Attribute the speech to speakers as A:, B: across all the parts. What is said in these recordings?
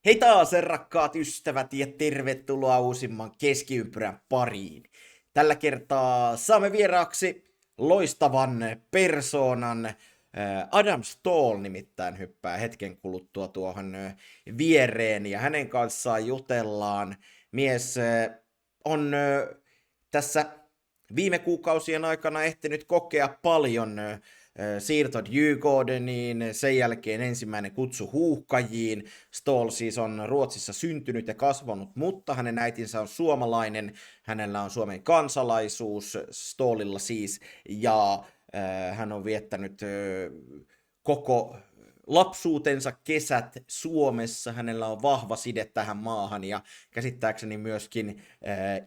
A: Hei taas, rakkaat ystävät, ja tervetuloa uusimman Keskiympyrän pariin. Tällä kertaa saamme vieraaksi loistavan persoonan. Adam Ståhl nimittäin hyppää hetken kuluttua tuohon viereen, ja hänen kanssaan jutellaan. Mies on tässä viime kuukausien aikana ehtinyt kokea paljon siirto Djurgårdeniin, sen jälkeen ensimmäinen kutsu Huuhkajiin. Ståhl siis on Ruotsissa syntynyt ja kasvanut, mutta hänen äitinsä on suomalainen, hänellä on Suomen kansalaisuus, Ståhlilla siis, ja hän on viettänyt koko lapsuutensa kesät Suomessa, hänellä on vahva side tähän maahan ja käsittääkseni myöskin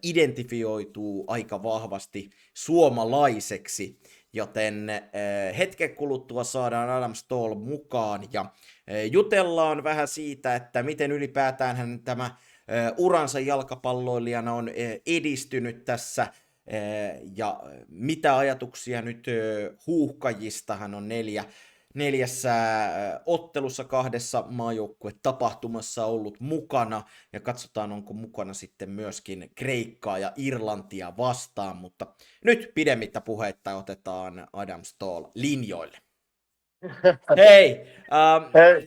A: identifioituu aika vahvasti suomalaiseksi, joten hetken kuluttua saadaan Adam Ståhl mukaan ja jutellaan vähän siitä, että miten ylipäätään hän tämä uransa jalkapalloilijana on edistynyt tässä ja mitä ajatuksia nyt Huuhkajista. Hän on neljässä ottelussa 2 maajoukkuetapahtumassa ollut mukana, ja katsotaan onko mukana sitten myöskin Kreikkaa ja Irlantia vastaan, mutta nyt pidemmittä puheitta otetaan Adam Ståhl linjoille. Hey,
B: Hey,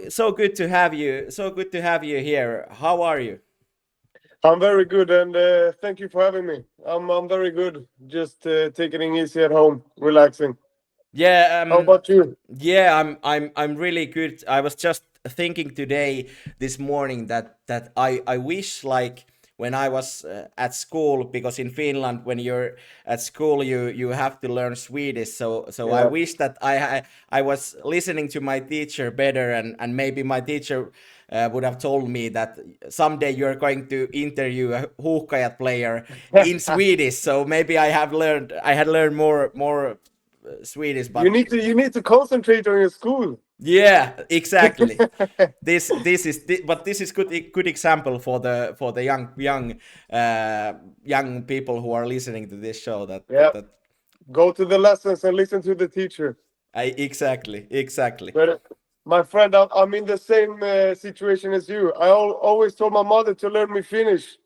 A: so good to have you. So good to have you here. How are you?
B: I'm very good, and thank you for having me. I'm very good. Just taking it easy at home, relaxing.
A: Yeah,
B: How about you?
A: yeah, I'm really good. I was just thinking today, this morning, that I wish, like, when I was at school, because in Finland when you're at school you have to learn Swedish. So I
B: Yeah.
A: wish that I was listening to my teacher better, and maybe my teacher would have told me that someday you're going to interview a Huuhkajat player in Swedish. So maybe I had learned more Swedish, but
B: You need to concentrate on your school.
A: yeah, exactly. This is good example for the young people who are listening to this show.
B: Yeah.
A: That
B: Go to the lessons and listen to the teacher.
A: exactly.
B: But my friend, I'm in the same situation as you. I always told my mother to learn me Finnish.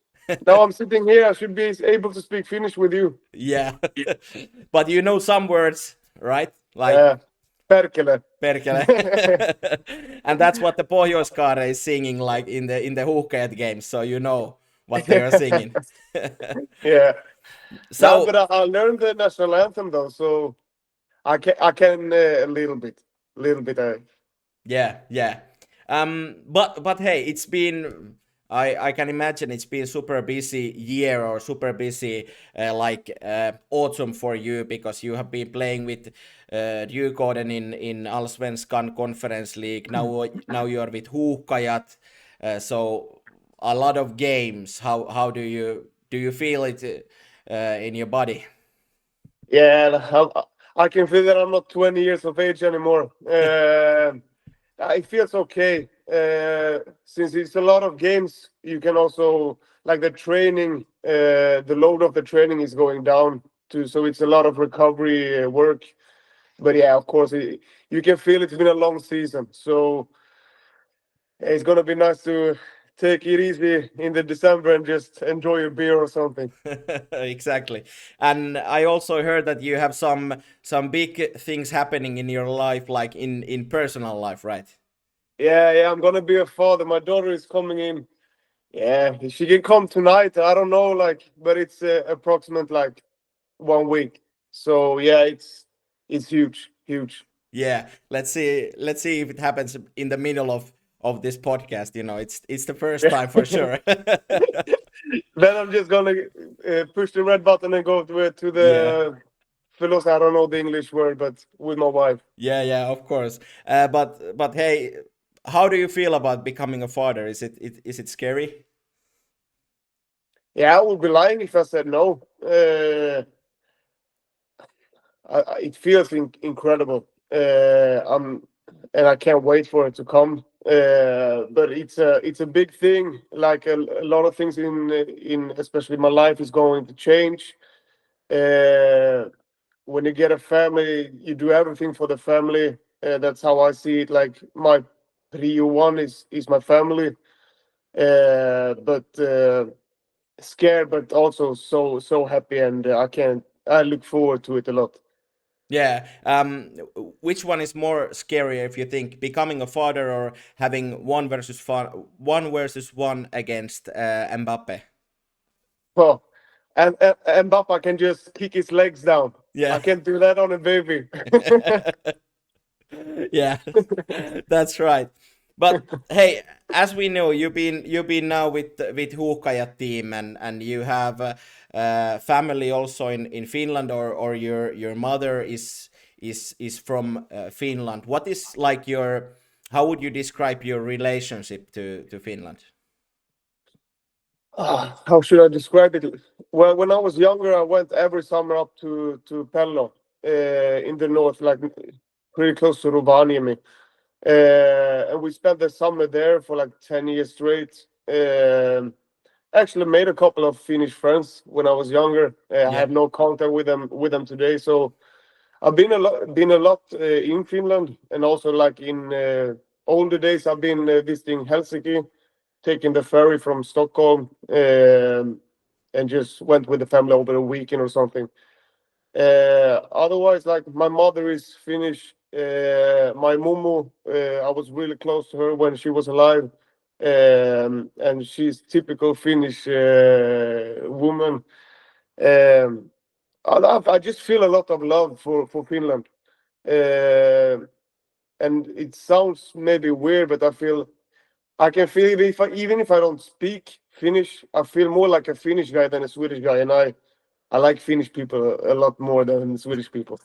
B: Now I'm sitting here. I should be able to speak Finnish with you.
A: Yeah, but you know some words, right? Like
B: Yeah. Perkele.
A: perkele, and that's what the Pohjoiskaare is singing, like in the Huuhkajat games. So you know what they are singing.
B: Yeah.
A: So
B: No, but I learned the national anthem though, so I can a little bit.
A: yeah. But hey, it's been. I can imagine it's been super busy year, or super busy autumn for you, because you have been playing with Djurgården in Allsvenskan Conference League. Now you're with Huuhkajat, so a lot of games. How do you feel it in your body?
B: Yeah, and I can feel that I'm not 20 years of age anymore. It feels okay. Since it's a lot of games, you can also, like, the training, the load of the training is going down too, so it's a lot of recovery work. But yeah, of course, you can feel it's been a long season, so it's gonna be nice to take it easy in the December and just enjoy a beer or something.
A: Exactly. And I also heard that you have some big things happening in your life, like in personal life, right?
B: Yeah, I'm gonna be a father. My daughter is coming in. Yeah, she can come tonight. I don't know, like, but it's approximate like 1 week. So yeah, it's huge.
A: Yeah, let's see if it happens in the middle of this podcast. You know, it's the first time for sure.
B: Then I'm just gonna push the red button and go to the philosophy. I don't know the English word, but with my wife.
A: Yeah, of course. But hey, how do you feel about becoming a father? Is it scary?
B: Yeah, I would be lying if I said no. It feels incredible. And I can't wait for it to come. But it's a big thing. Like a lot of things in especially my life is going to change. When you get a family, you do everything for the family. That's how I see it. Like my prio one is my family. But scared, but also so happy, and I look forward to it a lot.
A: Yeah. Which one is more scary if you think becoming a father or having one versus one against Mbappe?
B: Well, and Mbappe can just kick his legs down.
A: Yeah.
B: I can't do that on a baby.
A: Yeah, that's right. But hey, as we know, you've been now with Huuhkajat team, and you have family also in Finland, or your mother is from Finland. What is like how would you describe your relationship to Finland?
B: How should I describe it? Well, when I was younger, I went every summer up to Pello in the north, like pretty close to Rovaniemi. And we spent the summer there for like 10 years straight. Actually made a couple of Finnish friends when I was younger. I have no contact with them today. So I've been a lot in Finland, and also like in older days I've been visiting Helsinki, taking the ferry from Stockholm, and just went with the family over a weekend or something. Otherwise, like my mother is Finnish. My mumu, I was really close to her when she was alive, and she's typical Finnish woman. I just feel a lot of love for Finland, and it sounds maybe weird, but I can feel it even if I don't speak Finnish. I feel more like a Finnish guy than a Swedish guy, and I like Finnish people a lot more than Swedish people.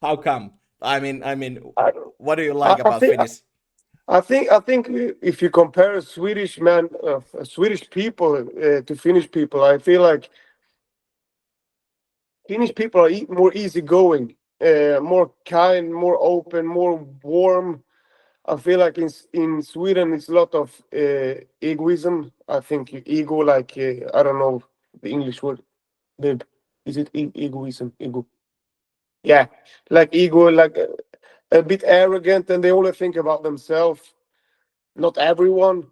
A: How come? I mean,
B: I,
A: what do you like about Finnish?
B: I think if you compare Swedish people to Finnish people, I feel like Finnish people are more easygoing, more kind, more open, more warm. I feel like in Sweden it's a lot of egoism. I think ego, like I don't know the English word. Is it egoism? Ego. Yeah, like ego, like a bit arrogant, and they only think about themselves. Not everyone.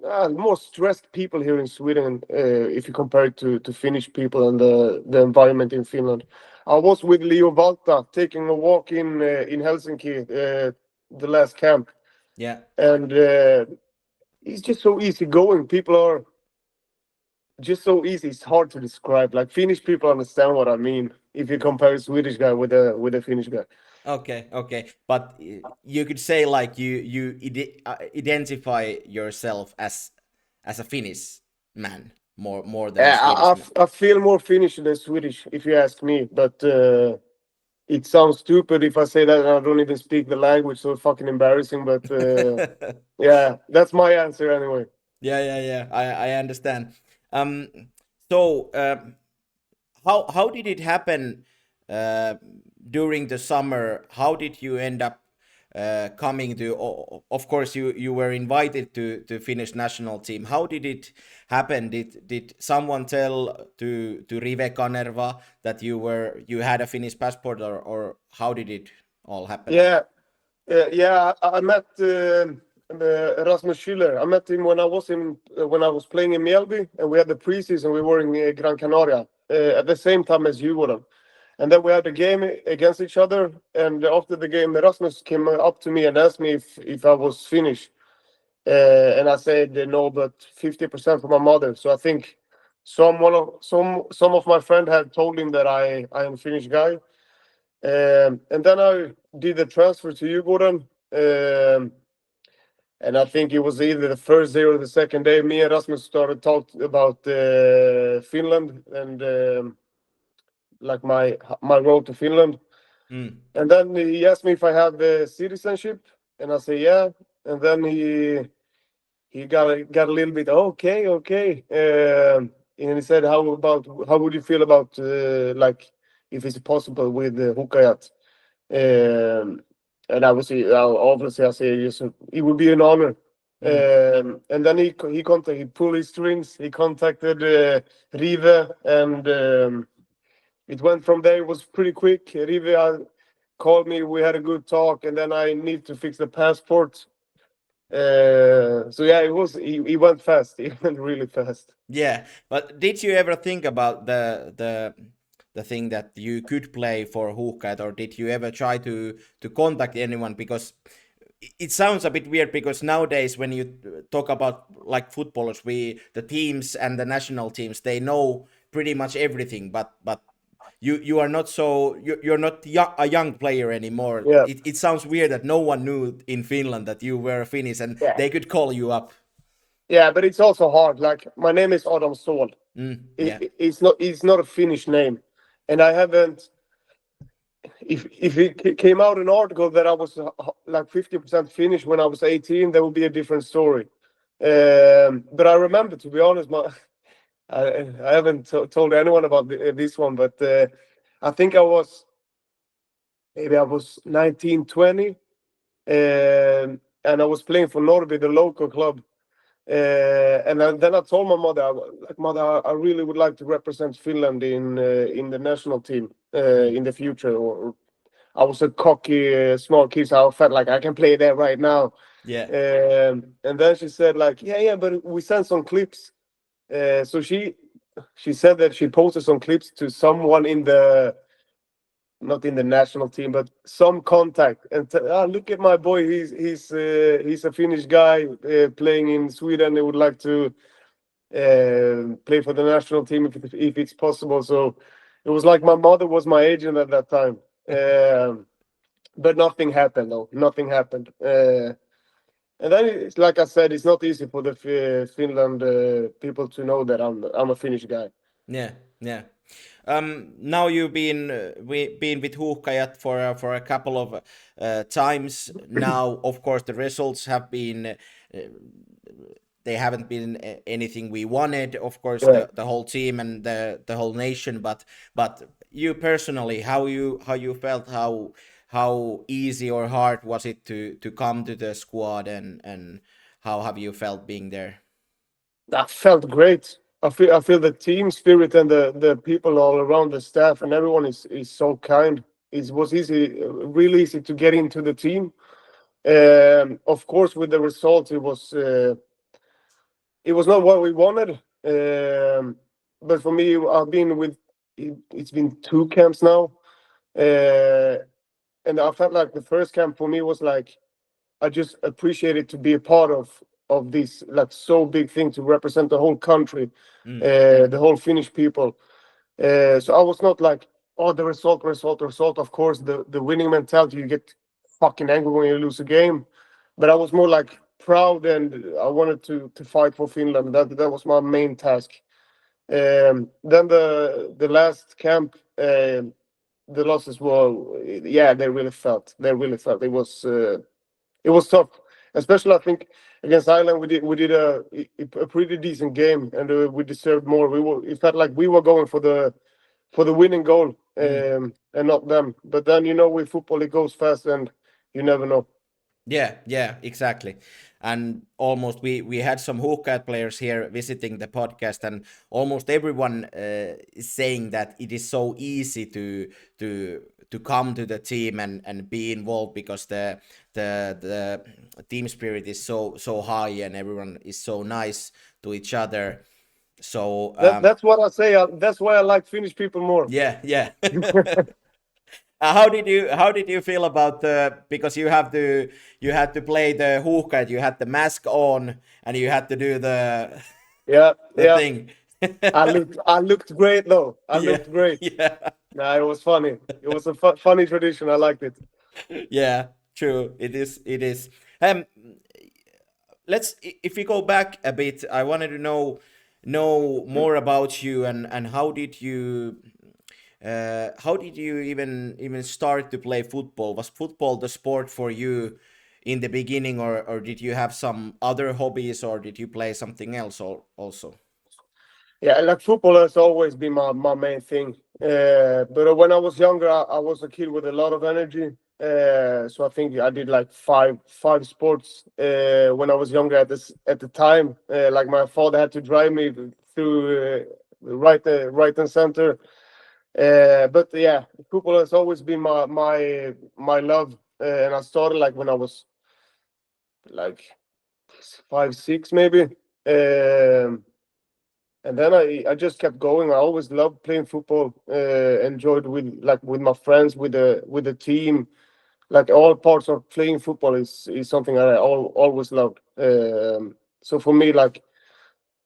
B: More stressed people here in Sweden, if you compare it to Finnish people and the environment in Finland. I was with Leo Valta taking a walk in Helsinki, the last camp.
A: Yeah.
B: And it's just so easy going. People are just so easy. It's hard to describe. Like Finnish people understand what I mean if you compare a Swedish guy with a Finnish guy.
A: Okay. But you could say like you identify yourself as a Finnish man more than a Swedish man.
B: I feel more Finnish than Swedish, if you ask me. But it sounds stupid if I say that and I don't even speak the language, so fucking embarrassing. But yeah, that's my answer anyway.
A: Yeah. I understand. So how did it happen during the summer? How did you end up coming to? Of course, you were invited to Finnish national team. How did it happen? Did someone tell to Rive Kanerva that you had a Finnish passport, or how did it all happen?
B: Yeah. I met Rasmus Schüller. I met him when I was playing in Mjällby, and we had the preseason. We were in Gran Canaria at the same time as Djurgården, and then we had a game against each other. And after the game, Rasmus came up to me and asked me if I was Finnish, and I said no, but 50% for my mother. So I think some of my friend had told him that I am a Finnish guy. And then I did the transfer to Djurgården, and I think it was either the first day or the second day. Me and Rasmus started talking about Finland and like my road to Finland. And then he asked me if I have the citizenship, and I say yeah. And then he got a little bit okay. And he said, how would you feel about like if it's possible with the Huuhkajat? And obviously I say yes, it would be an honor. And then he pulled his strings. He contacted Rive, and it went from there. It was pretty quick. Rive called me. We had a good talk, and then I need to fix the passport. So yeah, he went fast. He went really fast.
A: Yeah, but did you ever think about the thing that you could play for Huuhkajat, or did you ever try to contact anyone? Because it sounds a bit weird, because nowadays when you talk about like footballers, the teams and the national teams, they know pretty much everything, but you are not so you're not a young player anymore.
B: Yeah.
A: It sounds weird that no one knew in Finland that you were Finnish, and
B: Yeah.
A: they could call you up.
B: Yeah, but it's also hard. Like, my name is Adam Ståhl.
A: Yeah.
B: It's not a Finnish name, and I haven't. If it came out an article that I was like 50% Finnish when I was 18, that would be a different story. But I remember, to be honest, I haven't told anyone about this one, but I think I was 19, 20, and I was playing for Norrby, the local club. And then I told my mother, Mother, I really would like to represent Finland in the national team in the future. Or I was a cocky, small kid, so I felt like I can play there right now.
A: Yeah.
B: And then she said, like, yeah, but we sent some clips. So she said that she posted some clips to someone not in the national team, but some contact, and look at my boy. He's a Finnish guy playing in Sweden. He would like to play for the national team if it's possible. So it was like my mother was my agent at that time. But nothing happened, though. Nothing happened. And then it's like I said, it's not easy for the Finland people to know that I'm a Finnish guy.
A: Yeah. Now you've been with Huuhkajat for a couple of times now. Of course, the results have been they haven't been anything we wanted. Of course,
B: Yeah.
A: the whole team and the whole nation. But you personally, how you felt, how easy or hard was it to come to the squad, and how have you felt being there?
B: That felt great. I feel the team spirit and the people all around, the staff and everyone is so kind. It was really easy to get into the team. Of course, with the results, it was not what we wanted. But for me, I've been with it's been 2 camps now, and I felt like the first camp for me was like I just appreciated to be a part of this like so big thing, to represent the whole country, the whole Finnish people. So I was not like, oh, the result. Of course, the winning mentality, you get fucking angry when you lose a game, but I was more like proud, and I wanted to fight for Finland. That was my main task. Then the last camp, the losses were, yeah, they really felt. It was tough, especially I think against Ireland. We did a pretty decent game, and we deserved more. It felt like we were going for the winning goal, and not them. But then, with football, it goes fast, and you never know.
A: Yeah, exactly. And almost we had some Huuhkajat players here visiting the podcast, and almost everyone is saying that it is so easy to come to the team and be involved, because the team spirit is so high, and everyone is so nice to each other. So
B: that's what I say. That's why I like Finnish people more.
A: Yeah. How did you feel about because you had to play the Huuhkajat, you had the mask on, and you had to do the thing.
B: I looked great though. I looked great.
A: Yeah.
B: Nah, it was funny. It was a funny tradition. I liked it.
A: Yeah, true. It is. If we go back a bit, I wanted to know more about you, and how did you even start to play football? Was football the sport for you in the beginning, or did you have some other hobbies, or did you play something else also?
B: Yeah, like football has always been my main thing. But when I was younger, I was a kid with a lot of energy. So I think I did like five sports when I was younger at the time. Like my father had to drive me through right and center. But yeah, football has always been my love, and I started like when I was like 5, 6 maybe, and then I just kept going. I always loved playing football. Enjoyed with my friends, with the team. Like all parts of playing football is something I always loved. So for me, like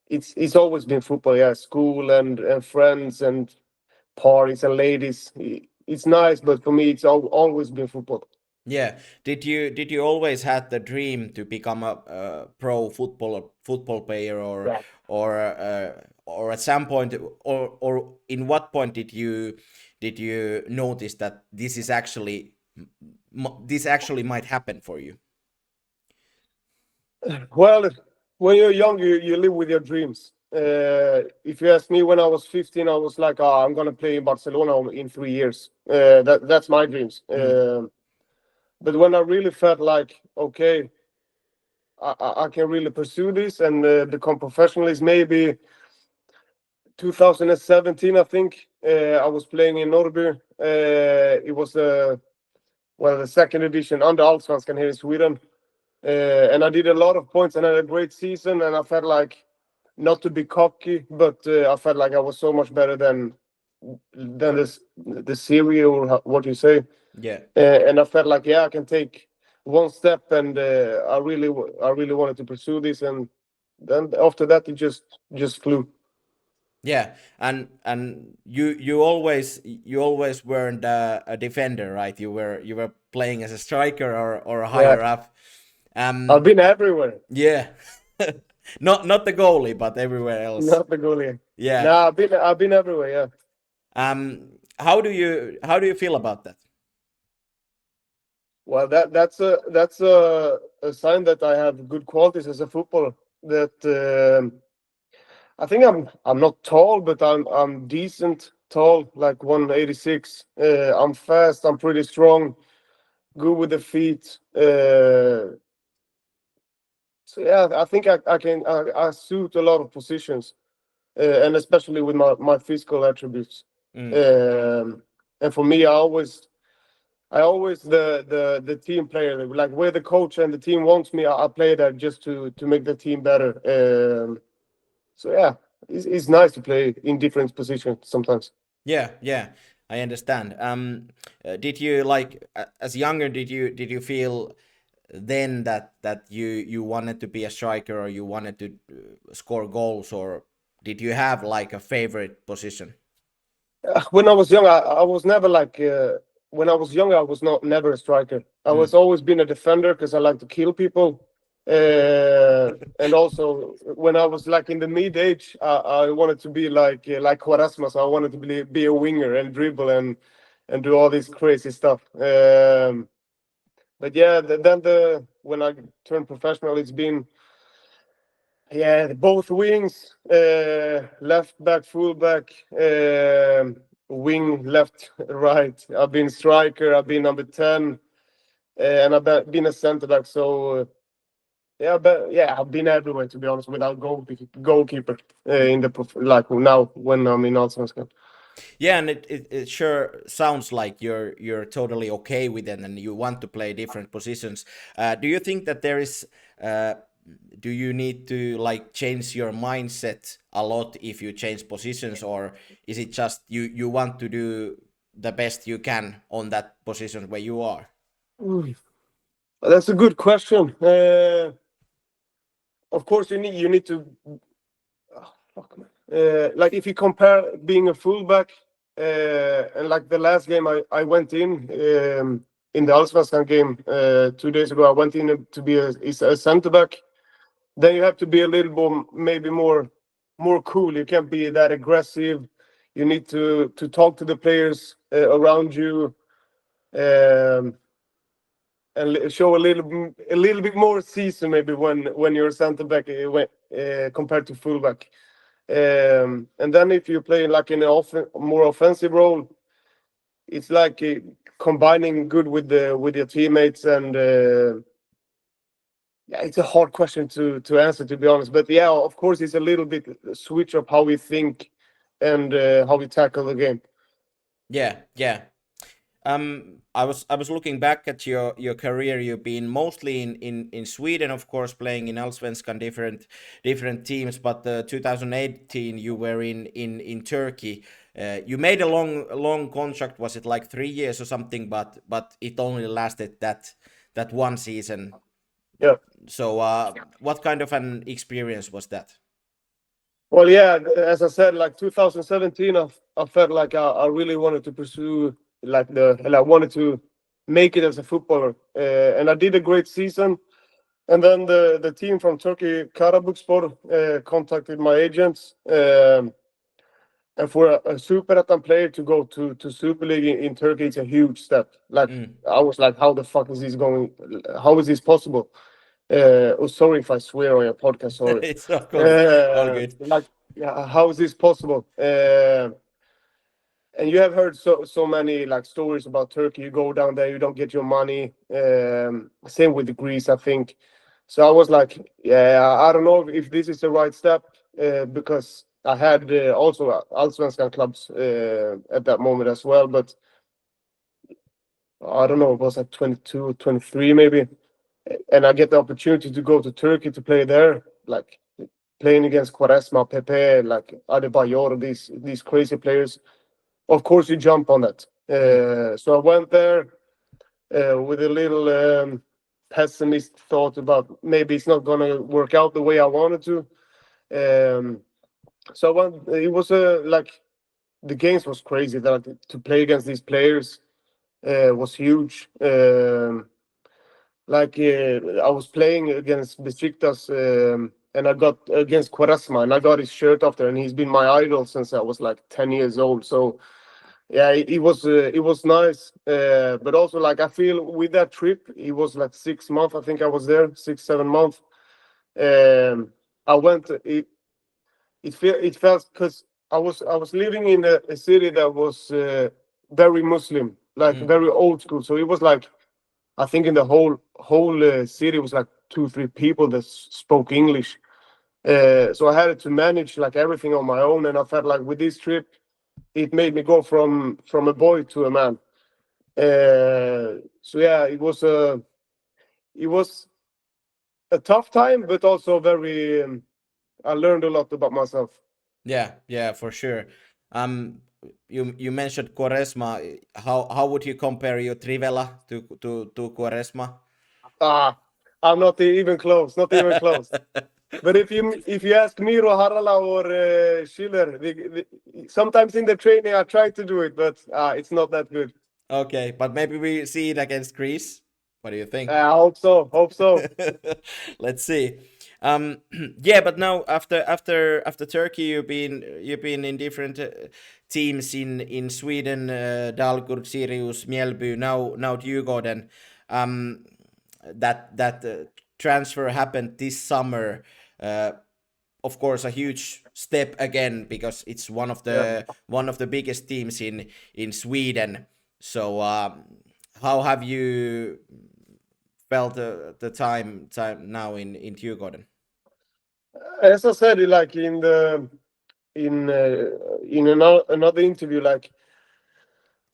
B: it's always been football. Yeah, school and friends and parties and ladies. It's nice, but for me, it's always been football.
A: Yeah. Did you always had the dream to become a pro football player,
B: Yeah.
A: or at some point, or in what point did you notice that this actually might happen for you?
B: Well, when you're young, you live with your dreams. If you ask me, when I was 15, I was like, oh, I'm gonna play in Barcelona in 3 years. That's my dreams. But when I really felt like, okay, I can really pursue this and become professional, is maybe 2017, I think. I was playing in Norrby. It was the second edition under Allsvenskan here in Sweden. And I did a lot of points and had a great season. And I felt like, not to be cocky, but I felt like I was so much better than the series, or what you say.
A: Yeah.
B: And I felt like, yeah, I can take one step, and I really wanted to pursue this. And then after that, it just flew.
A: Yeah, and you always weren't a defender, right? You were playing as a striker or a higher up.
B: I've been everywhere.
A: Yeah, not the goalie, but everywhere else.
B: Not the goalie.
A: Yeah.
B: No, I've been everywhere. Yeah.
A: How do you feel about that?
B: Well, that's a sign that I have good qualities as a footballer. That I think I'm not tall, but I'm decent tall, like 186. I'm fast. I'm pretty strong. Good with the feet. So yeah, I think I suit a lot of positions, and especially with my physical attributes. And for me, I always the team player, like where the coach and the team wants me, I play there just to make the team better. So yeah, it's nice to play in different positions sometimes.
A: Yeah, I understand. Did you as younger? Did you feel then that you wanted to be a striker, or you wanted to score goals, or did you have like a favorite position?
B: When I was young, I was never like. When I was young, I was never a striker. I was always been a defender because I like to kill people. And also when I was like in the mid age, I wanted to be like Quaresma, so I wanted to be a winger and dribble and do all this crazy stuff. But yeah, then when I turned professional, it's been both wings, left back, full back, wing, left, right. I've been striker, I've been number 10, and I've been a center back. So I've been everywhere, to be honest, without goalkeeper in the like now when I'm in Allsvenskan.
A: Yeah, and it sure sounds like you're totally okay with it, and you want to play different positions. Do you think that there is? Do you need to like change your mindset a lot if you change positions, or is it just you want to do the best you can on that position where you are?
B: That's a good question. Of course, you need to. Oh, fuck, man. Like if you compare being a fullback and like the last game I went in the Allsvenskan game 2 days ago, I went in to be a center back. Then you have to be a little bit maybe more cool. You can't be that aggressive. You need to talk to the players around you. And show a little bit more season maybe when you're a center back compared to fullback. And then if you play like in an more offensive role, it's like combining good with your teammates. And it's a hard question to answer, to be honest. But yeah, of course, it's a little bit switch of how we think and how we tackle the game.
A: Yeah. I was looking back at your career. You've been mostly in Sweden, of course, playing in Allsvenskan, different teams. But 2018, you were in Turkey. You made a long contract. Was it like 3 years or something? But it only lasted that one season.
B: Yeah.
A: So what kind of an experience was that?
B: Well, yeah, as I said, like 2017, I felt like I really wanted to pursue and I wanted to make it as a footballer, and I did a great season. And then the team from Turkey, Karabükspor, contacted my agents, and for a Super player to go to Super League in Turkey, it's a huge step. Like I was like, how the fuck is this going? How is this possible? Sorry if I swear on your podcast. Sorry.
A: It's all good.
B: Like, yeah, how is this possible? And you have heard so many like stories about Turkey. You go down there, you don't get your money. Same with Greece, I think. So I was like, yeah, I don't know if this is the right step, because I had also Allsvenskan clubs at that moment as well. But I don't know, it was like 22, 23 maybe. And I get the opportunity to go to Turkey to play there, like playing against Quaresma, Pepe, like Adebayor, these crazy players. Of course, you jump on that. So I went there with a little pessimist thought about maybe it's not going to work out the way I wanted to. So I went, it was like the games was crazy. That to play against these players was huge. I was playing against Besiktas, and I got against Quaresma, and I got his shirt after, and he's been my idol since I was like 10 years old. So yeah, it was nice, but also like I feel with that trip, it was like 6 months. I think I was there 6-7 months. I went. It felt because I was living in a city that was very Muslim, like very old school. So it was like I think in the whole city was like 2-3 people that spoke English. So I had to manage like everything on my own, and I felt like with this trip, it made me go from a boy to a man. So yeah, it was a tough time, but also very. I learned a lot about myself.
A: Yeah, for sure. You mentioned Quaresma. How would you compare your Trivela to Quaresma?
B: I'm not even close. Not even close. But if you ask Miro, Harala, or Schiller, sometimes in the training I try to do it, but it's not that good.
A: Okay, but maybe we see it against Greece. What do you think?
B: I hope so. Hope so.
A: Let's see. Yeah, but now after Turkey, you've been in different teams in Sweden, Dalkurd, Sirius, Mjällby, now Djurgården. That transfer happened this summer. Of course, a huge step again because it's one of the biggest teams in Sweden. So how have you felt the time now in Djurgården?
B: As I said, like in another interview, like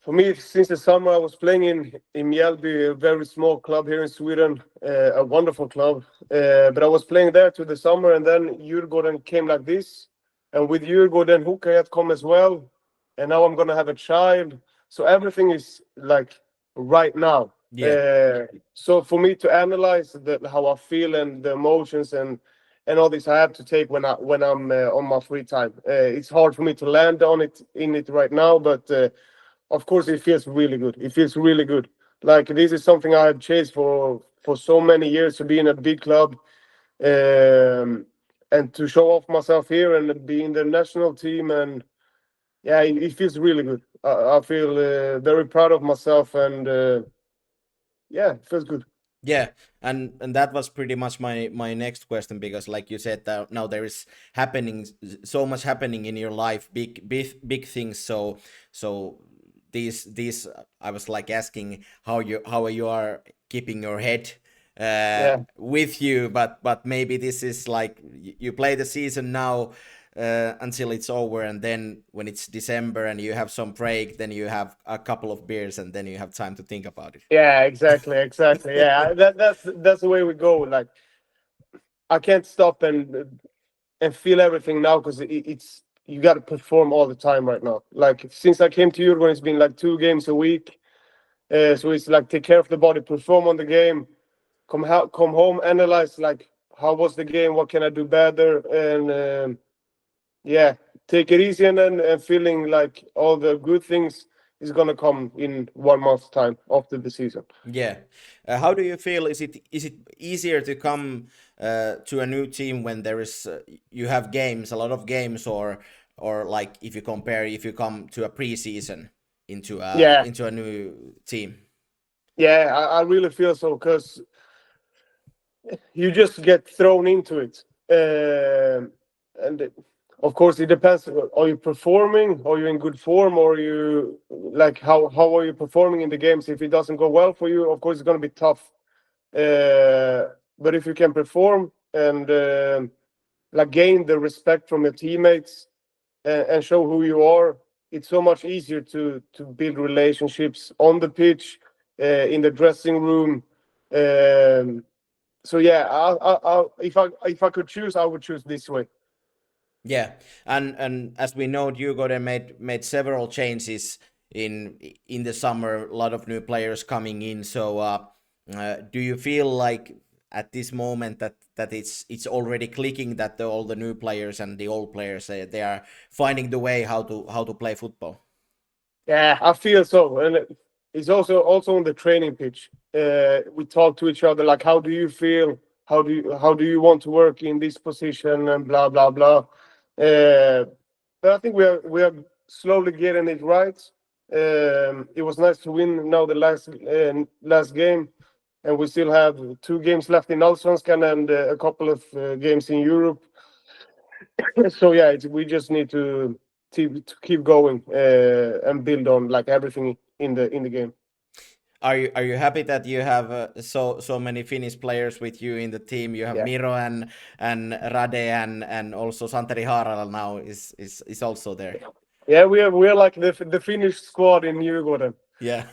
B: for me, since the summer I was playing in Mjällby, a very small club here in Sweden, a wonderful club. But I was playing there to the summer, and then Djurgården came like this, and with Djurgården, Huuhkajat come as well, and now I'm gonna have a child. So everything is like right now.
A: Yeah.
B: So for me to analyze how I feel and the emotions and all this, I have to take when I'm on my free time. It's hard for me to land on it right now, but of course it feels really good. It feels really good. Like this is something I have chased for so many years, to be in a big club, and to show off myself here and be in the national team, and yeah, it feels really good. I feel very proud of myself, and yeah, it feels good.
A: Yeah, and that was pretty much my next question, because like you said, that now there is so much happening in your life, big things. So these I was like asking how you are keeping your head with you, but maybe this is like you play the season now, until it's over, and then when it's December and you have some break, then you have a couple of beers, and then you have time to think about it.
B: Yeah, exactly. Yeah, that's the way we go. Like, I can't stop and feel everything now, because it's you got to perform all the time right now. Like, since I came to Djurgården, it's been like 2 games a week. So it's like, take care of the body, perform on the game, come home, analyze like, how was the game, what can I do better, and yeah, take it easy, and then feeling like all the good things is gonna come in 1 month's time after the season.
A: Yeah. How do you feel? Is it easier to come to a new team when there is you have games, a lot of games, or like if you come to a preseason into a new team?
B: Yeah, I really feel so, because you just get thrown into it, and of course it depends. Are you performing? Are you in good form? Or you like how are you performing in the games? If it doesn't go well for you, of course it's going to be tough. But if you can perform and like gain the respect from your teammates, and show who you are, it's so much easier to build relationships on the pitch, in the dressing room. So yeah, if I could choose, I would choose this way.
A: Yeah, and as we know, Djurgården made several changes in the summer. A lot of new players coming in. So, do you feel like at this moment that it's already clicking, that all the new players and the old players, they are finding the way how to play football?
B: Yeah, I feel so, and it's also on the training pitch. We talk to each other like, how do you feel? How do you want to work in this position, and blah blah blah. But I think we are slowly getting it right. It was nice to win now the last game, and we still have 2 games left in Allsvenskan and a couple of games in Europe. So yeah, we just need to keep going and build on like everything in the game.
A: Are you happy that you have so many Finnish players with you in the team? You have Miro and Rade and also Santeri Haarala now is also there.
B: Yeah, we are like the Finnish squad in Djurgården.
A: Yeah.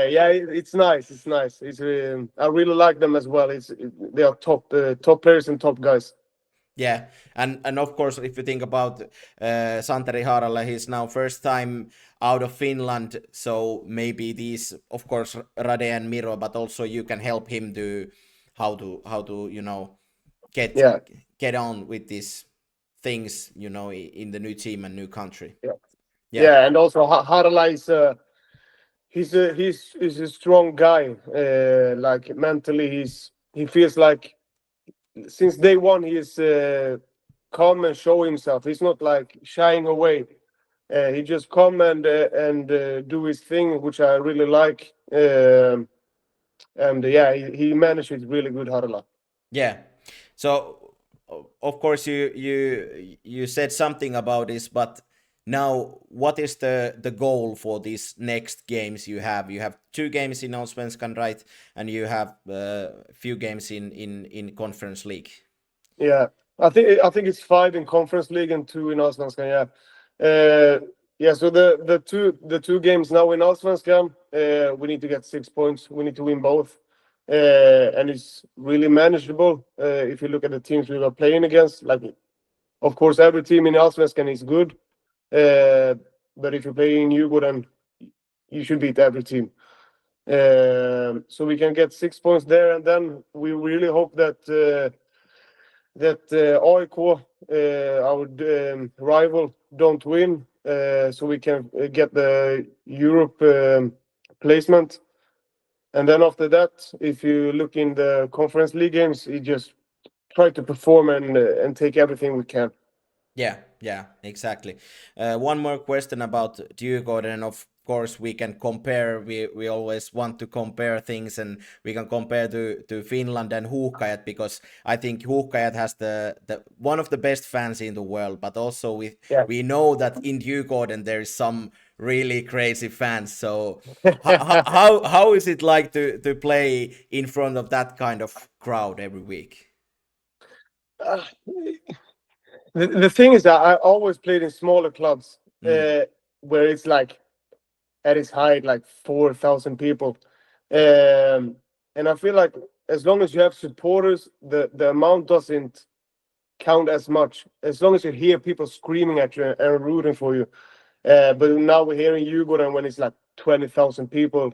B: Yeah, it's nice. I really like them as well. They are top players and top guys.
A: Yeah, and of course, if you think about Santeri Haarala, he's now first time out of Finland, so maybe these, of course, Rade and Miro, but also you can help him to how to get on with these things, in the new team and new country.
B: Yeah, and also Haarala is he's a strong guy. Like mentally, he feels like since day one he is come and show himself. He's not like shying away. He just come and do his thing, which I really like. And yeah, he manages really good, Harala.
A: Yeah. So of course you said something about this, but now what is the goal for these next games you have? You have 2 games in Allsvenskan, right? And you have a few games in Conference League.
B: Yeah, I think it's 5 in Conference League and 2 in Allsvenskan. Yeah. So the two games now in Allsvenskan, we need to get 6 points. We need to win both, and it's really manageable. If you look at the teams we were playing against, like, of course, every team in Allsvenskan is good, but if you play in Djurgården, you should beat every team. So we can get 6 points there, and then we really hope that AIK, our rival, don't win, so we can get the Europe placement. And then after that, if you look in the Conference League games, you just try to perform and take everything we can.
A: Yeah, exactly. One more question about Djurgården. Of course, we can compare. We always want to compare things, and we can compare to Finland and Huuhkajat, because I think Huuhkajat has the one of the best fans in the world. But also we know that in Djurgården there is some really crazy fans. So how is it like to play in front of that kind of crowd every week?
B: The thing is that I always played in smaller clubs where it's like at its height like 4,000 people, and I feel like as long as you have supporters, the amount doesn't count as much. As long as you hear people screaming at you and rooting for you. But now we're here in Djurgården when it's like 20,000 people.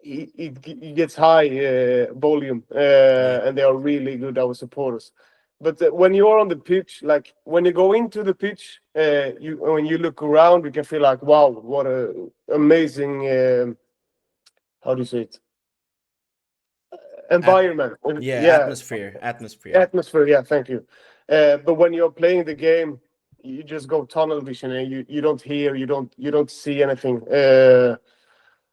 B: It gets high volume, and they are really good, our supporters. But when you're on the pitch, like when you go into the pitch, when you look around, you can feel like, wow, what a amazing, how do you say it? Environment.
A: Atmosphere.
B: Atmosphere, yeah, thank you. But when you're playing the game, you just go tunnel vision and you don't hear, you don't see anything.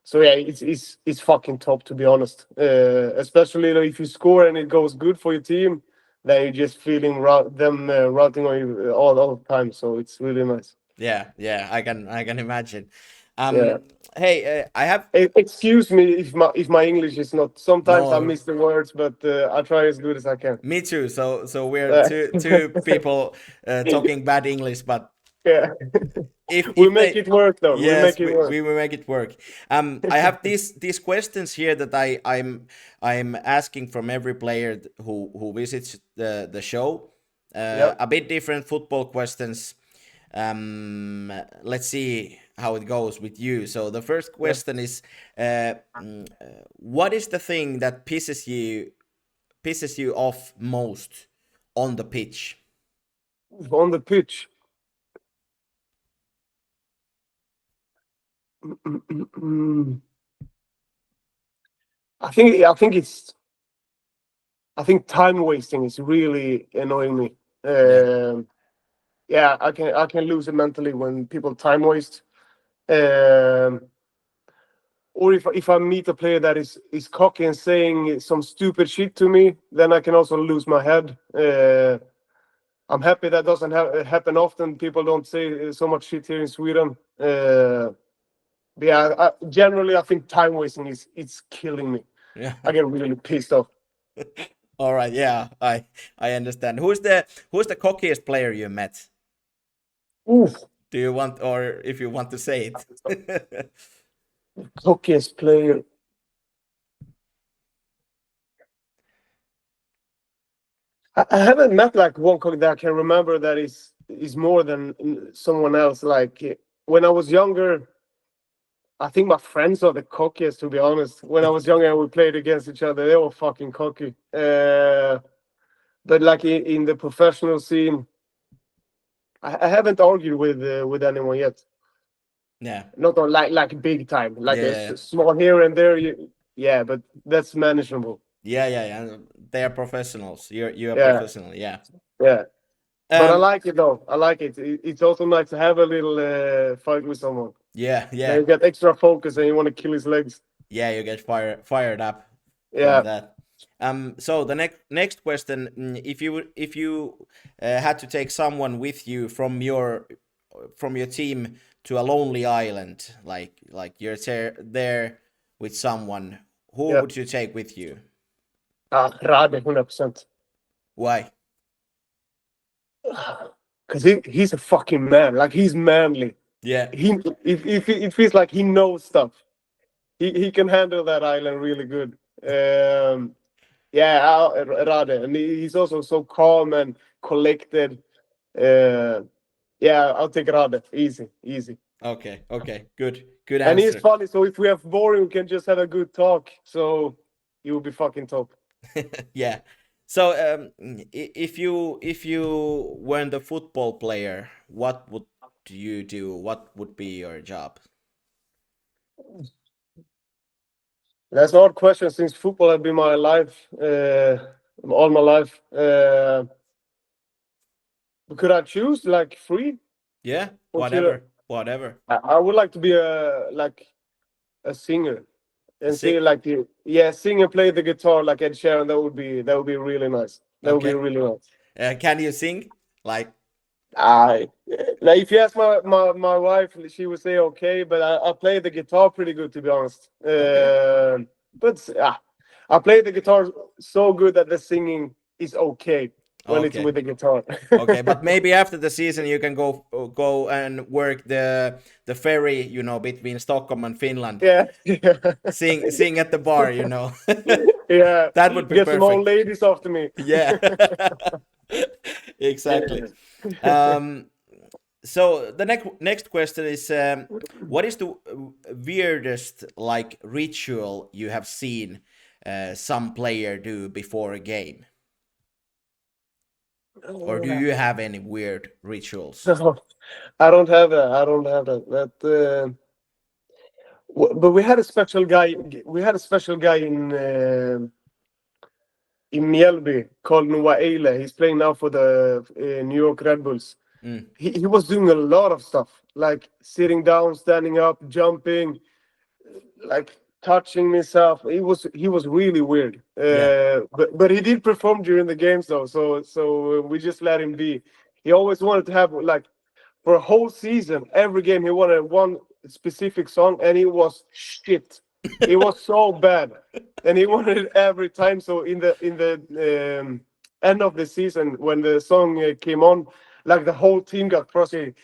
B: So yeah, it's fucking top, to be honest. Especially if you score and it goes good for your team, then you're just feeling them routing on you all the time. So it's really nice.
A: Yeah, I can imagine.
B: Yeah.
A: Hey, I have.
B: Excuse me if my English is not. Sometimes
A: No.
B: I miss the words, but I try as good as I can.
A: Me too. So we're two people talking bad English, but
B: yeah.
A: If
B: we make it work, though.
A: Yes,
B: we
A: will make it work. I have these questions here that I'm asking from every player who visits the show. A bit different football questions. Let's see how it goes with you. So the first question is, what is the thing that pisses you off most on the pitch?
B: On the pitch. I think time wasting is really annoying me. Yeah, I can lose it mentally when people time waste. Or if I meet a player that is cocky and saying some stupid shit to me, then I can also lose my head. I'm happy that doesn't happen often. People don't say so much shit here in Sweden. But yeah, generally I think time wasting it's killing me.
A: Yeah,
B: I get really pissed off.
A: All right, yeah, I understand. Who's the cockiest player you met?
B: Oof.
A: Do you want, or if you want to say it?
B: Cockiest player. I haven't met like one cocky that I can remember that is more than someone else. Like when I was younger, I think my friends are the cockiest, to be honest. When I was younger and we played against each other, they were fucking cocky. But like in the professional scene, I haven't argued with anyone yet.
A: Yeah.
B: Not on like big time, like a small here and there. Yeah, but that's manageable.
A: Yeah. They are professionals. You're a professional. Yeah.
B: Yeah. But I like it though. I like it. It's also nice to have a little fight with someone.
A: Yeah.
B: Then you get extra focus and you want to kill his legs.
A: Yeah, you get fired up.
B: Yeah.
A: From that. So the next question: if you had to take someone with you from your team to a lonely island, like you're there with someone, who would you take with you?
B: Rade, 100%.
A: Why?
B: Because he's a fucking man. Like he's manly.
A: Yeah.
B: It feels like he knows stuff. He can handle that island really good. Rade, and he's also so calm and collected. I'll take Rade. Easy.
A: Okay, good answer.
B: And he's funny, so if we have boring, we can just have a good talk. So he will be fucking top.
A: Yeah. So if you weren't a football player, what would you do? What would be your job?
B: That's an odd question since football has been my life, all my life. Could I choose like free?
A: Yeah, whatever.
B: I would like to be a singer and sing and play the guitar like Ed Sheeran. That would be really nice. That would be really nice.
A: Can you sing? Like
B: if you ask my wife, she would say okay, but I play the guitar pretty good, to be honest. But I play the guitar so good that the singing is okay. when it's
A: Okay.
B: with the guitar.
A: Okay, but maybe after the season you can go and work the ferry, between Stockholm and Finland.
B: Yeah.
A: Sing at the bar,
B: Yeah.
A: That would be
B: Get some old
A: perfect.
B: ladies after me.
A: Yeah. Exactly. So the next question is, what is the weirdest ritual you have seen some player do before a game? Or do you have any weird rituals?
B: No, I don't have that. But we had a special guy. We had a special guy in Mjällby called Noah. He's playing now for the New York Red Bulls. He was doing a lot of stuff, like sitting down, standing up, jumping, like touching himself. He was really weird. But he did perform during the games though, so we just let him be. He always wanted to have for a whole season, every game he wanted one specific song, and it was shit. It was so bad, and he wanted it every time. So in the end of the season, when the song came on, the whole team got frustrated.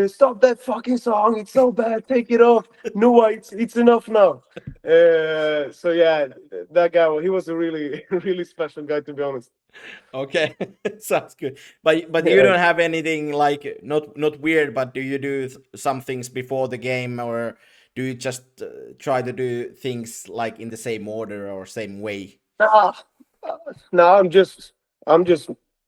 B: Stop that fucking song! It's so bad. Take it off. No, it's enough now. So yeah, that guy. He was a really really special guy, to be honest.
A: Okay, sounds good. But you don't have anything not weird. But do you do some things before the game, or do you just try to do things in the same order or same way?
B: No, I'm just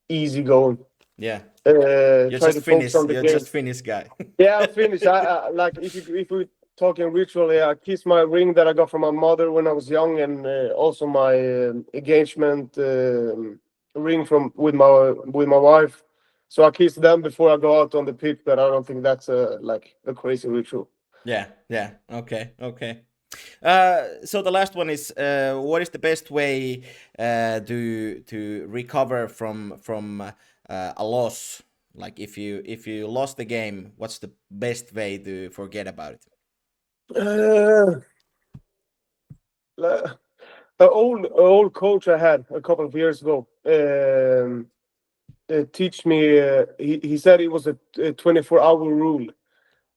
B: easy going.
A: Yeah.
B: You're
A: just Finnish guy.
B: Yeah, I'm Finnish. I if we talking ritually, I kissed my ring that I got from my mother when I was young, and also my engagement ring with my wife. So I kiss them before I go out on the pitch, but I don't think that's a crazy ritual.
A: Yeah. Okay. So the last one is, what is the best way to recover from a loss? If you lost the game, what's the best way to forget about it?
B: An old coach I had a couple of years ago teach me. He said it was a 24-hour rule.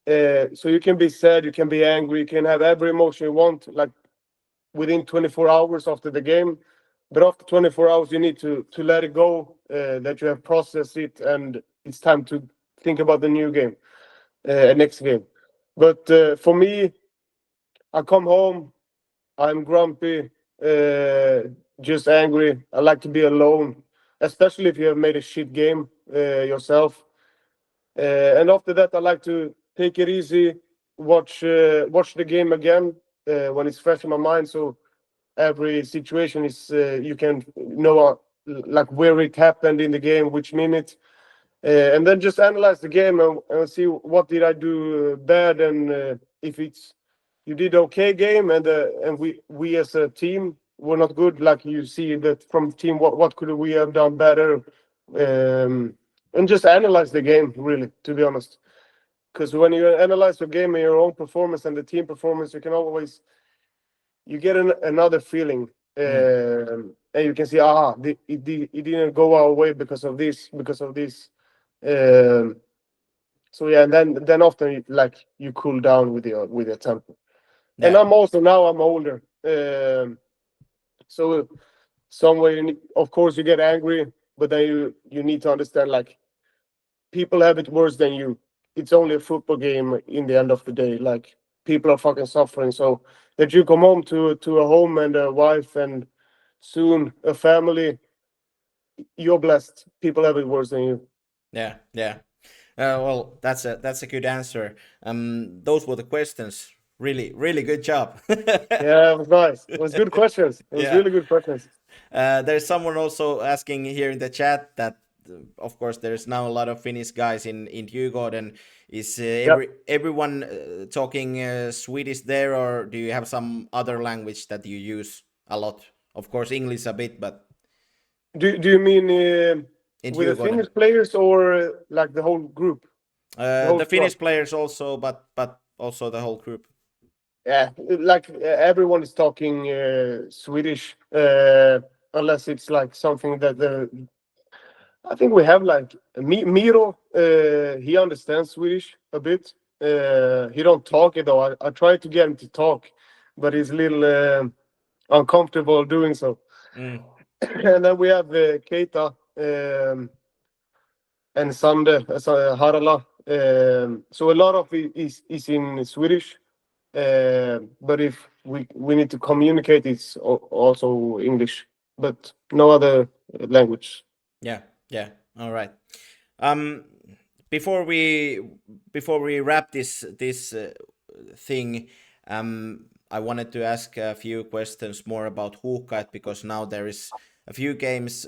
B: So you can be sad, you can be angry, you can have every emotion you want, within 24 hours after the game. But after 24 hours, you need to let it go, that you have processed it, and it's time to think about the new game, next game. But for me, I come home, I'm grumpy, just angry. I like to be alone, especially if you have made a shit game yourself. And after that, I like to take it easy, watch the game again when it's fresh in my mind. So every situation is you can know where it happened in the game, which minute, and then just analyze the game and see what did I do bad, and if it's you did okay game, and we as a team were not good. You see that from team, what could we have done better, and just analyze the game, really, to be honest. Because when you analyze your game and your own performance and the team performance, you can always get another feeling, and you can see, it didn't go our way because of this. So yeah, and then often you cool down with your temper. Yeah. And I'm older, so somewhere of course you get angry, but then you need to understand people have it worse than you. It's only a football game in the end of the day. People are fucking suffering. So that you come home to a home and a wife and soon a family, you're blessed. People have it worse than you.
A: Yeah. Well, that's a good answer. Those were the questions. Really, really good job.
B: Yeah, it was nice. It was good questions. It was really good questions.
A: There's someone also asking here in the chat that, of course, there's now a lot of Finnish guys in Djurgården. Is everyone talking Swedish there, or do you have some other language that you use a lot? Of course, English a bit, but
B: do you mean with the Finnish players or the whole group?
A: The Finnish players also, but also the whole group.
B: Yeah, everyone is talking Swedish, unless it's something that I think we have like Miro. He understands Swedish a bit. He don't talk it though. I try to get him to talk, but he's a little uncomfortable doing so.
A: Mm.
B: And then we have Keita and Sande Harala. So a lot of it is in Swedish. But if we need to communicate, it's also English, but no other language.
A: Yeah, yeah. All right. Before we wrap this thing, I wanted to ask a few questions more about Huuhkajat, because now there is a few games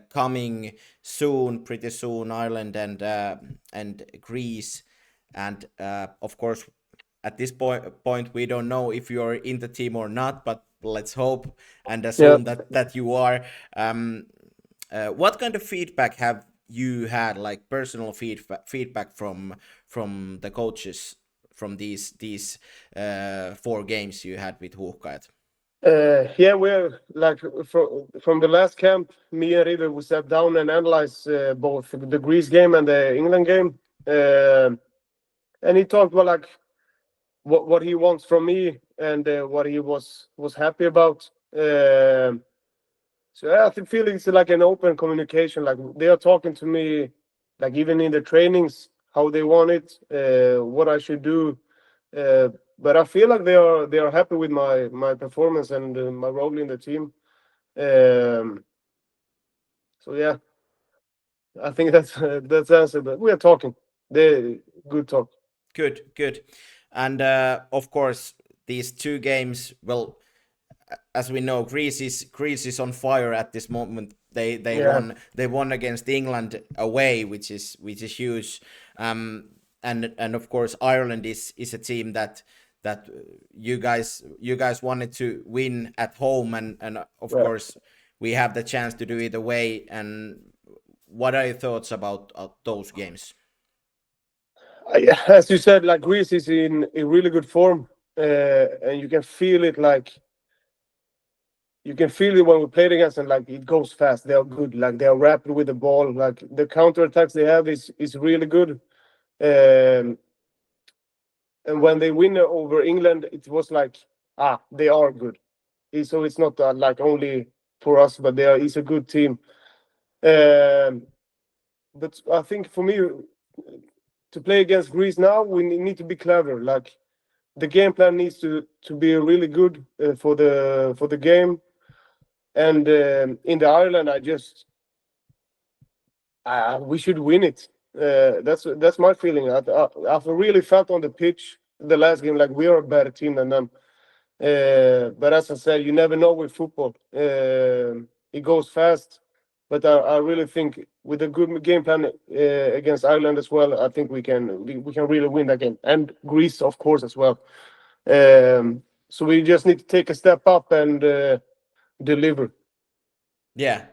A: coming soon, pretty soon, Ireland and Greece, and of course at this point we don't know if you're in the team or not, but let's hope and assume that you are. What kind of feedback have you had, like personal feedback from the coaches from these 4 games you had with Huuhkajat?
B: Yeah, we're like from the last camp, me and River, we sat down and analyzed both the Greece game and the England game, and he talked about like what he wants from me and what he was happy about. So I feel it's like an open communication. Like they are talking to me, like even in the trainings, how they want it, what I should do. But I feel like they are happy with my performance and my role in the team. So yeah, I think that's the answer. But we are talking. They good talk.
A: Good. And of course, these 2 games. Well, as we know, Greece is on fire at this moment. They won against England away, which is huge. And of course, Ireland is a team that you guys wanted to win at home, and of course we have the chance to do it away. And what are your thoughts about those games?
B: As you said, like Greece is in really good form, and you can feel it. Like you can feel it when we played against them. Like it goes fast. They are good. Like they are rapid with the ball. Like the counter attacks they have is really good. And when they win over England, it was like they are good. So it's not like only for us, but it's a good team. But I think for me, to play against Greece now, we need to be clever. Like the game plan needs to be really good for the game. And in the Ireland, we should win it. That's my feeling. I've really felt on the pitch the last game like we are a better team than them. But as I said, you never know with football. It goes fast. But I really think with a good game plan against Ireland as well, I think we can really win that game, and Greece of course as well. So we just need to take a step up and deliver.
A: Yeah.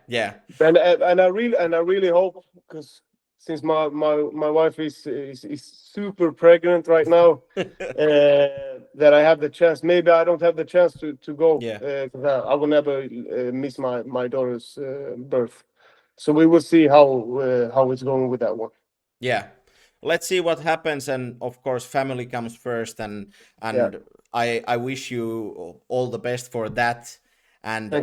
B: And I really hope, because since my wife is super pregnant right now, that I have the chance. Maybe I don't have the chance to go.
A: Yeah.
B: I will never miss my daughter's birth. So we will see how it's going with that one.
A: Yeah. Let's see what happens, and of course family comes first, and I wish you all the best for that. And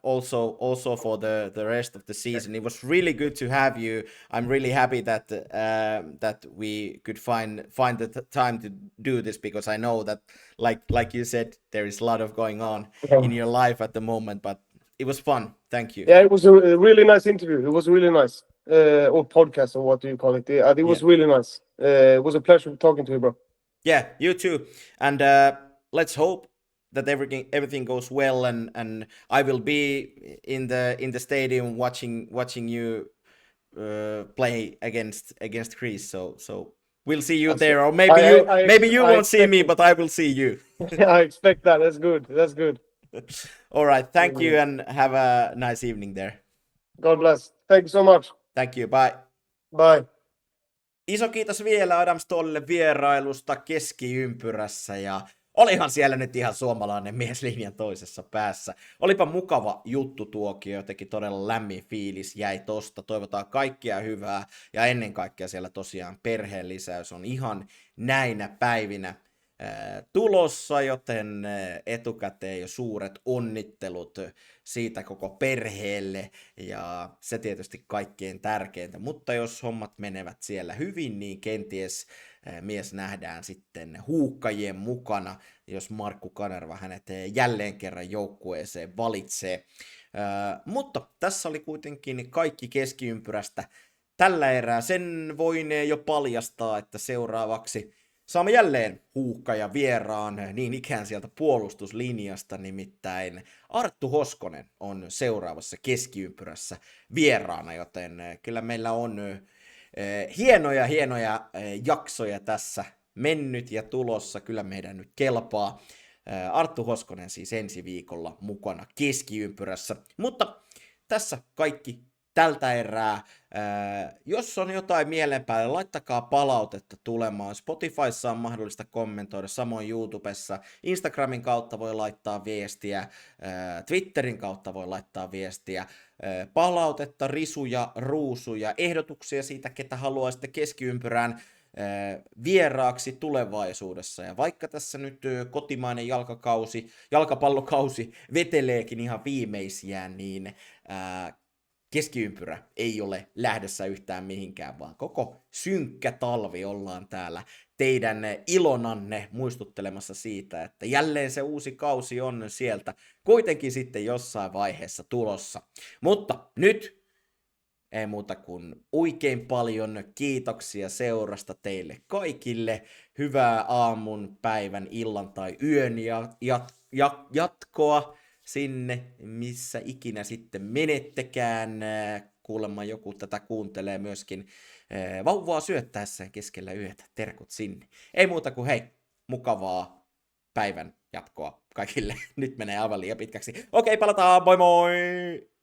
A: also for the rest of the season. It was really good to have you. I'm really happy that that we could find the time to do this, because I know that like you said, there is a lot of going on in your life at the moment, but it was fun. Thank you.
B: Yeah, it was a really nice interview. It was really nice. Or podcast, or what do you call it? It was really nice. It was a pleasure talking to you, bro.
A: Yeah, you too. And let's hope that everything goes well, and I will be in the stadium watching you play against Greece. So we'll see you there, or maybe you won't see me, but I will see you.
B: I expect that. That's good.
A: All right, thank you, and have a nice evening there.
B: God bless. Thank you so much.
A: Thank you. Bye.
B: Bye.
A: Iso kiitos vielä Adam Ståhlille vierailusta Keskiympyrässä, ja olihan siellä nyt ihan suomalainen mies linjan toisessa päässä. Olipa mukava juttu tuokio, jotenkin todella lämmin fiilis jäi tosta. Toivotaan kaikkea hyvää ja ennen kaikkea siellä tosiaan perheen lisäys on ihan näinä päivinä tulossa, joten etukäteen jo suuret onnittelut siitä koko perheelle ja se tietysti kaikkein tärkeintä, mutta jos hommat menevät siellä hyvin, niin kenties mies nähdään sitten Huuhkajien mukana, jos Markku Kanerva hänet jälleen kerran joukkueeseen valitsee. Mutta tässä oli kuitenkin kaikki Keskiympyrästä tällä erää. Sen voin jo paljastaa, että seuraavaksi saamme jälleen Huuhkaja vieraan niin ikään sieltä puolustuslinjasta, nimittäin Arttu Hoskonen on seuraavassa Keskiympyrässä vieraana, joten kyllä meillä on hienoja jaksoja tässä mennyt ja tulossa, kyllä meidän nyt kelpaa. Arttu Hoskonen siis ensi viikolla mukana Keskiympyrässä, mutta tässä kaikki tältä erää. Jos on jotain mielen päälle, laittakaa palautetta tulemaan. Spotifyssa on mahdollista kommentoida, samoin YouTubessa. Instagramin kautta voi laittaa viestiä, Twitterin kautta voi laittaa viestiä. Palautetta, risuja, ruusuja, ehdotuksia siitä, ketä haluaisitte Keskiympyrään vieraaksi tulevaisuudessa. Ja vaikka tässä nyt kotimainen jalkapallokausi veteleekin ihan viimeisiään, niin Keskiympyrä ei ole lähdössä yhtään mihinkään, vaan koko synkkä talvi ollaan täällä teidän ilonanne muistuttelemassa siitä, että jälleen se uusi kausi on sieltä kuitenkin sitten jossain vaiheessa tulossa. Mutta nyt ei muuta kuin oikein paljon kiitoksia seurasta teille kaikille. Hyvää aamun, päivän, illan tai yön jatkoa sinne, missä ikinä sitten menettekään. Kuulemma joku tätä kuuntelee myöskin vauvaa syöttäessään keskellä yötä. Terkut sinne. Ei muuta kuin hei, mukavaa päivän jatkoa kaikille. Nyt menee aivan liian pitkäksi. Okei, palataan. Moi moi!